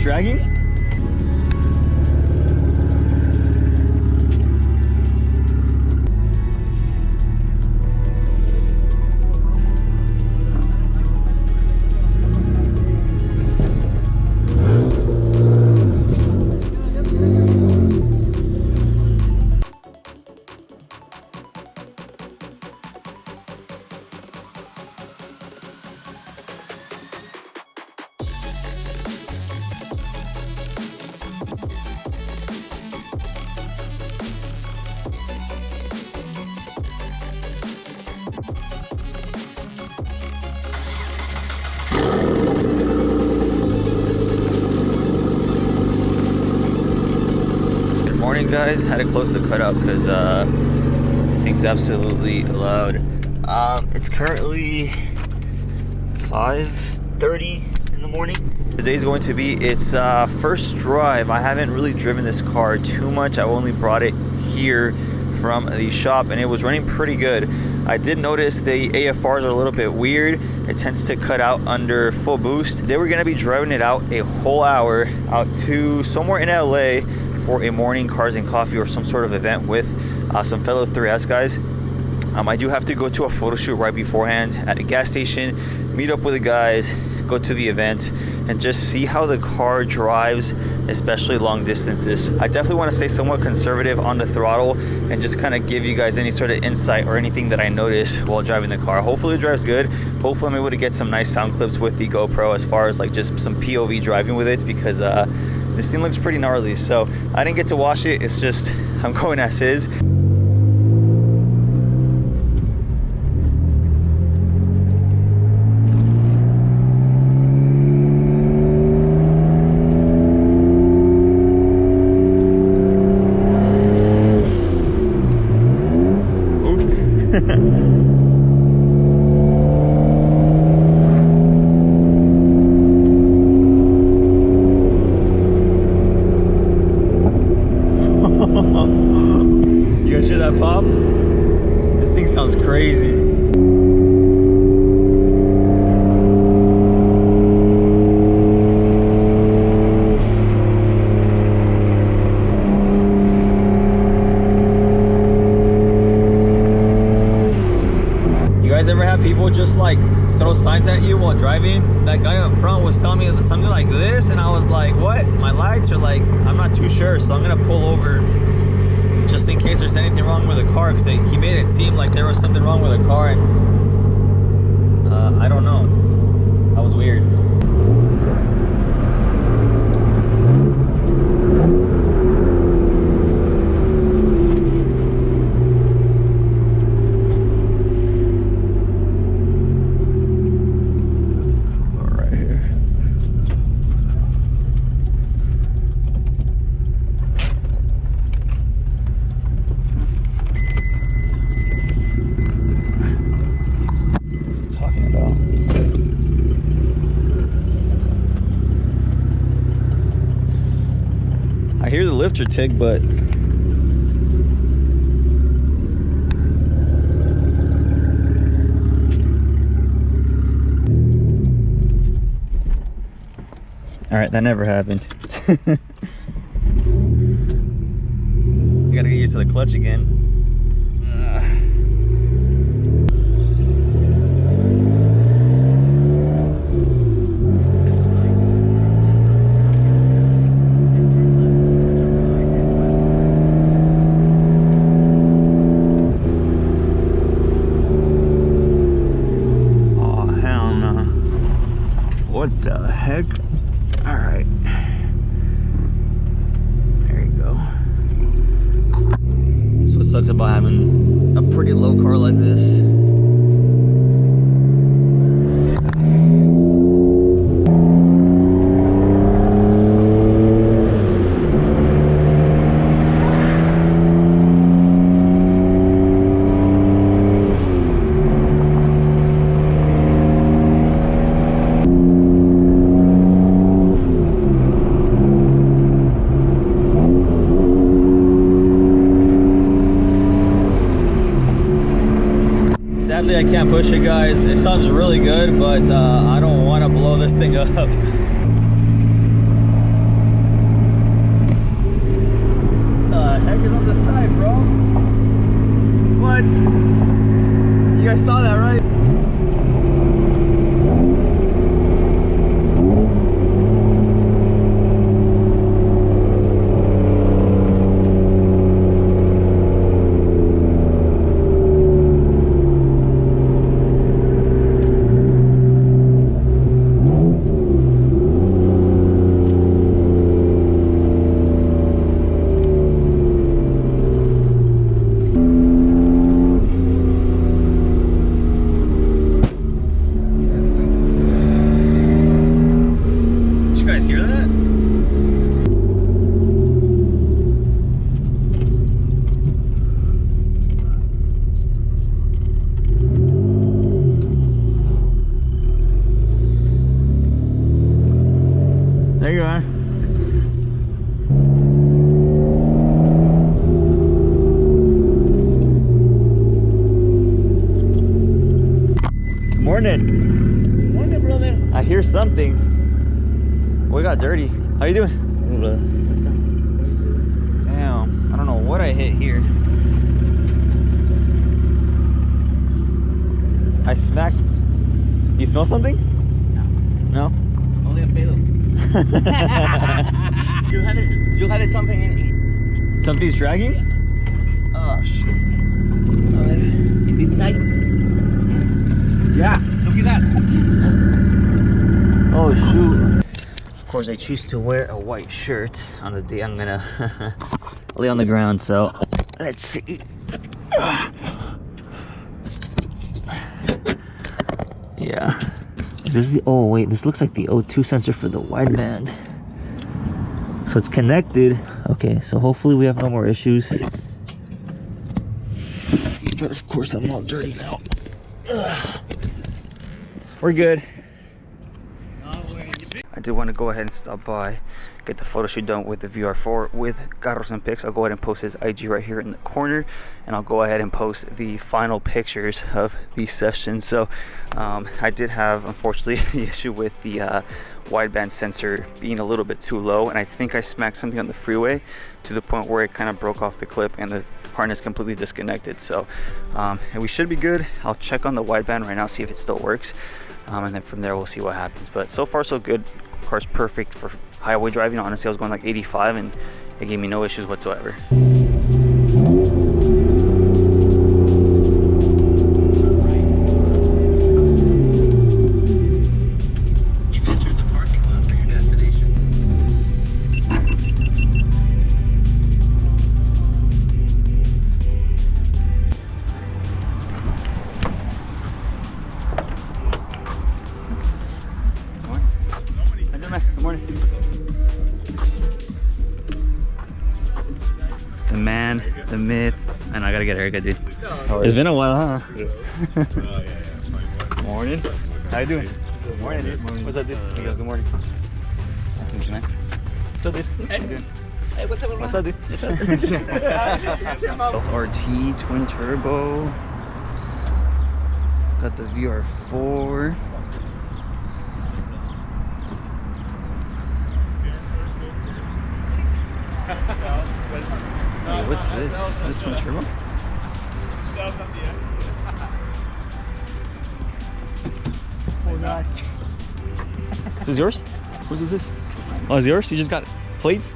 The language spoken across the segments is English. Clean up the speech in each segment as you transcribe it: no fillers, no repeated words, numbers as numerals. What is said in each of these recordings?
dragging? Morning guys, had to close the cutout because this thing's absolutely loud. It's currently 5:30 in the morning. Today's going to be its first drive. I haven't really driven this car too much. I only brought it here from the shop and it was running pretty good. I did notice the AFRs are a little bit weird. It tends to cut out under full boost. They were going to be driving it out a whole hour out to somewhere in LA for a morning cars and coffee or some sort of event with some fellow 3S guys. I do have to go to a photo shoot right beforehand at a gas station, meet up with the guys, go to the event, and just see how the car drives, especially long distances. I definitely want to stay somewhat conservative on the throttle and just kind of give you guys any sort of insight or anything that I notice while driving the car. Hopefully it drives good. Hopefully I'm able to get some nice sound clips with the GoPro as far as like just some POV driving with it, because this thing looks pretty gnarly. So I didn't get to wash it. It's just I'm going as is. You guys hear that pop? This thing sounds crazy. You guys ever have people just like throw signs at you while driving? That guy up front was telling me something like this and I was like, what? My lights are like, I'm not too sure, so I'm gonna pull over just in case there's anything wrong with the car, because he made it seem like there was something wrong with the car, and I don't know. That was weird. I hear the lifter tick, but all right, that never happened. You gotta get used to the clutch again. What the heck? All right. There you go. That's what sucks about having a pretty low car like this. Sadly, I can't push it, guys. It sounds really good, but I don't want to blow this thing up. You guys saw that, right? There you are. Morning. Morning, brother. I hear something. We got dirty. How you doing? Damn, I don't know what I hit here. I smacked. You smell something? No. No? Only a pedo. you had something in Something's dragging? Oh shit. in this side. Yeah, look at that. Oh shoot. Of course I choose to wear a white shirt on the day I'm gonna lay on the ground, so let's see. Yeah. Is this the, oh wait, this looks like the O2 sensor for the wideband. So it's connected. Okay, so hopefully we have no more issues. But of course I'm all dirty now. Ugh. We're good. I did want to go ahead and stop by, get the photo shoot done with the VR4 with Carros and Pics. I'll go ahead and post his IG right here in the corner, and I'll go ahead and post the final pictures of these sessions. So I did have, unfortunately, the issue with the wideband sensor being a little bit too low, and I think I smacked something on the freeway to the point where it kind of broke off the clip and the harness completely disconnected. So and we should be good. I'll check on the wideband right now, see if it still works, and then from there we'll see what happens. But so far so good. Car's perfect for highway driving. Honestly, I was going like 85 and it gave me no issues whatsoever. You've entered the parking lot for your destination. Good morning. The man, the myth, and I gotta get a haircut, dude. It's been a while, huh? Morning. How you doing? Good morning, dude. What's up, dude? Miguel, good morning. Nice to meet you, man. What's up, dude? How you doing? Hey, what's up, What's up, dude? What's up? RT twin turbo. Got the VR4. Hey, what's this? Is this twin turbo? Is this yours? Whose is this? Oh, is yours? You just got plates?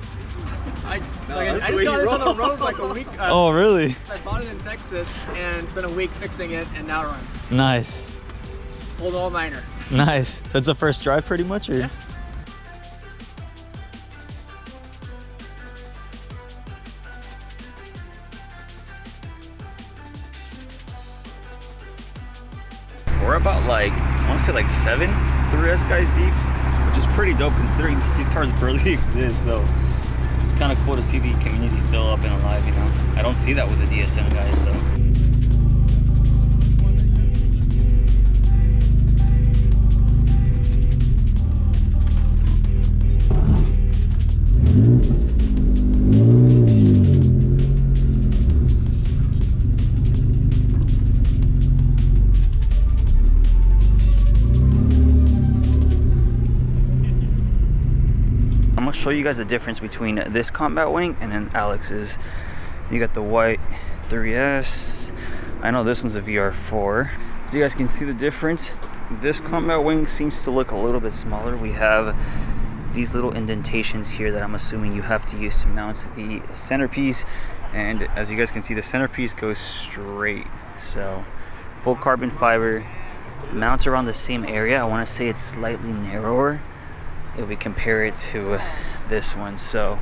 I just got this on the road like a week. Oh, really? I bought it in Texas and it's been a week fixing it and now it runs. Nice. Old all-niner. Nice. So it's the first drive pretty much, or? Yeah. We're about like, I want to say like 7 3S guys deep, which is pretty dope considering these cars barely exist. So it's kind of cool to see the community still up and alive, you know. I don't see that with the DSM guys, so. I'm gonna show you guys the difference between this combat wing and then Alex's. You got the white 3S I know this one's a VR4. So you guys can see the difference. This combat wing seems to look a little bit smaller. We have these little indentations here that I'm assuming you have to use to mount the centerpiece. And as you guys can see, the centerpiece goes straight. So full carbon fiber, mounts around the same area. I want to say it's slightly narrower if we compare it to this one. So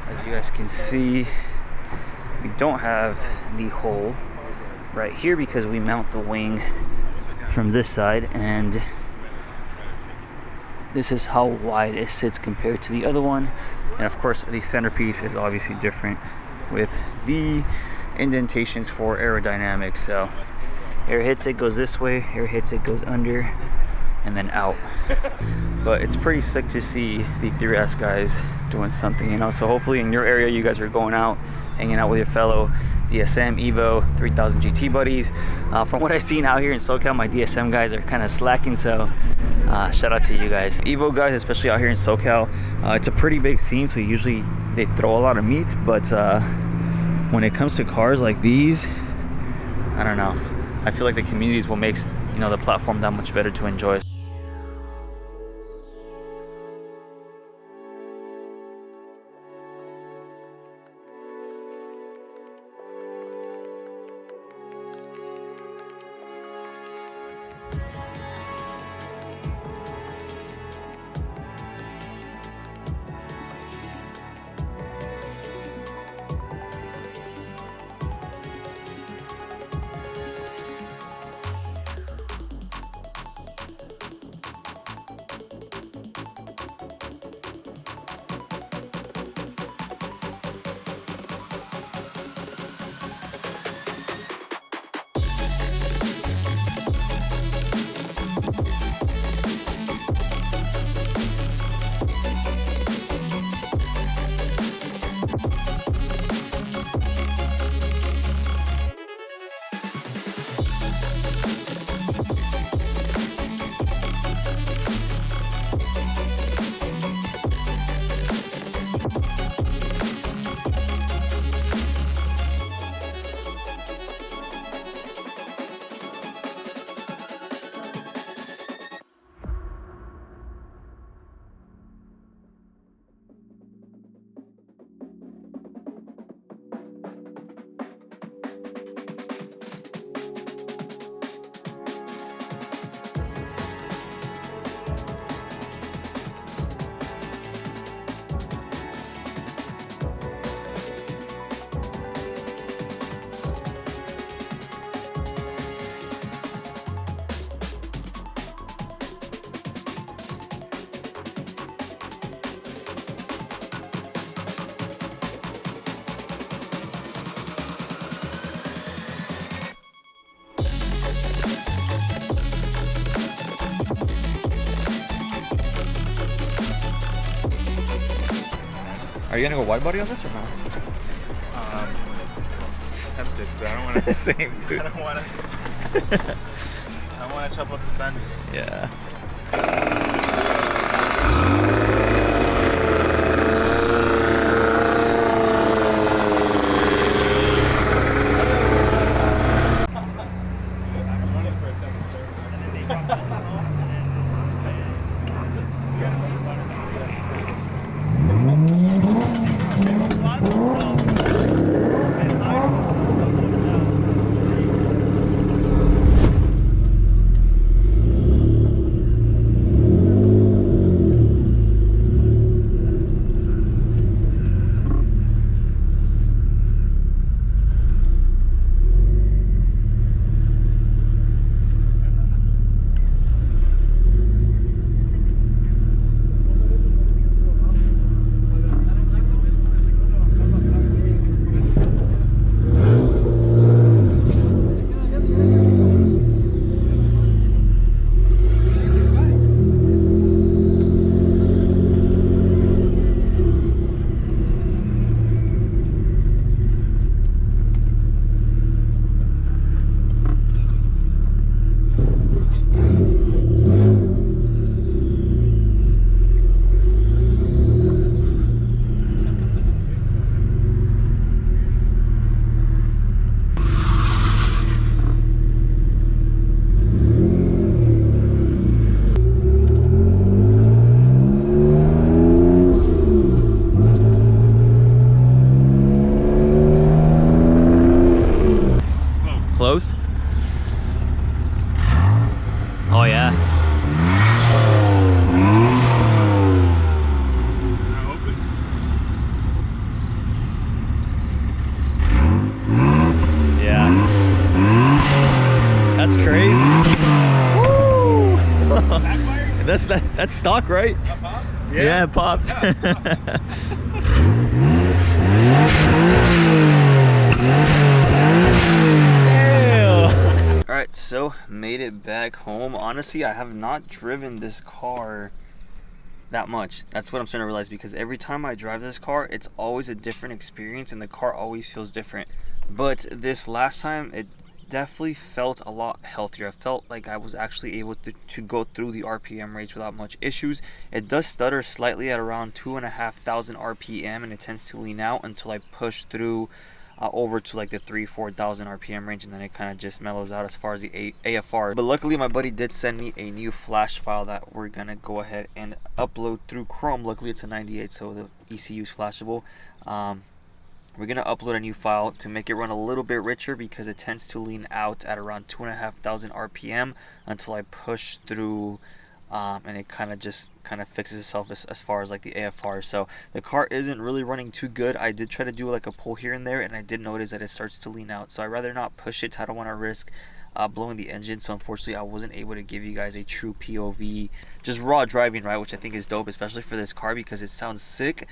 as you guys can see, we don't have the hole right here because we mount the wing from this side, and this is how wide it sits compared to the other one. And of course the centerpiece is obviously different with the indentations for aerodynamics. So air hits it, goes this way, air hits it, goes under, and then out. But it's pretty sick to see the 3S guys doing something, you know. So hopefully in your area you guys are going out, hanging out with your fellow DSM, Evo, 3000 GT buddies. From what I've seen out here in SoCal, my DSM guys are kind of slacking, so shout out to you guys. Evo guys, especially out here in SoCal, it's a pretty big scene, so usually they throw a lot of meets, but when it comes to cars like these, I don't know. I feel like the communities will make, you know, the platform that much better to enjoy. Are you gonna go wide body on this or not? Tempted, but I don't want to. Same, dude. I don't want to. I want to chop up the fender. Yeah. closed? Oh yeah. Yeah. That's crazy. Woo! That's stock, right? Yeah, it popped. Alright, so made it back home. Honestly, I have not driven this car that much. That's what I'm starting to realize, because every time I drive this car, it's always a different experience and the car always feels different. But this last time, it definitely felt a lot healthier. I felt like I was actually able to go through the RPM range without much issues. It does stutter slightly at around 2,500 RPM, and it tends to lean out until I push through over to like the 3,000-4,000 RPM range, and then it kind of just mellows out as far as the AFR. But luckily my buddy did send me a new flash file that we're gonna go ahead and upload through Chrome. Luckily it's a 98, so the ECU is flashable. We're gonna upload a new file to make it run a little bit richer, because it tends to lean out at around 2,500 RPM until I push through, and it kind of fixes itself as far as like the AFR. So the car isn't really running too good. I did try to do like a pull here and there, and I did notice that it starts to lean out, so I'd rather not push it. I don't want to risk blowing the engine. So unfortunately I wasn't able to give you guys a true POV, just raw driving, right, which I think is dope, especially for this car, because it sounds sick.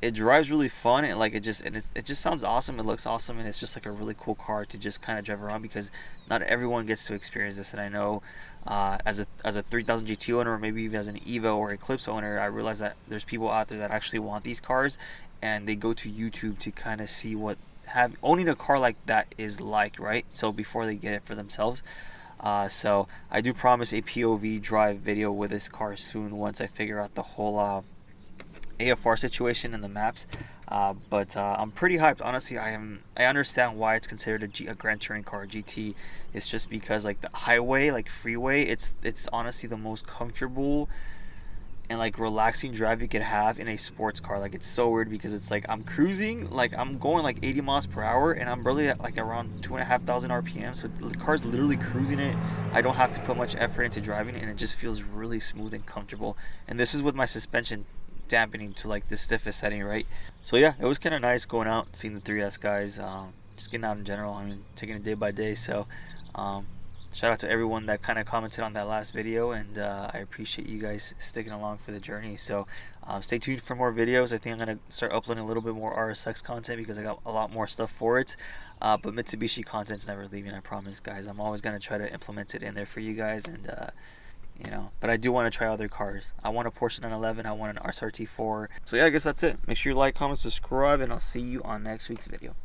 It drives really fun, and like it just sounds awesome. It looks awesome, and it's just like a really cool car to just kind of drive around, because not everyone gets to experience this. And I know as a 3000 GT owner, or maybe even as an Evo or Eclipse owner, I realize that there's people out there that actually want these cars, and they go to YouTube to kind of see what owning a car like that is like, right? So before they get it for themselves. So I do promise a POV drive video with this car soon, once I figure out the whole AFR situation and the maps. But I'm pretty hyped, honestly. I understand why it's considered a Grand Touring car, GT. It's just because like the highway, like freeway, it's honestly the most comfortable and like relaxing drive you could have in a sports car. Like it's so weird, because it's like I'm cruising, like I'm going like 80 miles per hour, and I'm really at like around 2,500 RPM, so the car's literally cruising it. I don't have to put much effort into driving it, and it just feels really smooth and comfortable. And this is with my suspension dampening to like the stiffest setting, right? So yeah, it was kind of nice going out, seeing the 3S guys, just getting out in general. I mean, taking it day by day. So shout out to everyone that kind of commented on that last video, and I appreciate you guys sticking along for the journey. So stay tuned for more videos. I think I'm gonna start uploading a little bit more RSX content, because I got a lot more stuff for it. But Mitsubishi content's never leaving, I promise, guys. I'm always gonna try to implement it in there for you guys, and you know, but I do want to try other cars. I want a Porsche 911, I want an SRT4. So yeah, I guess that's it. Make sure you like, comment, subscribe, and I'll see you on next week's video.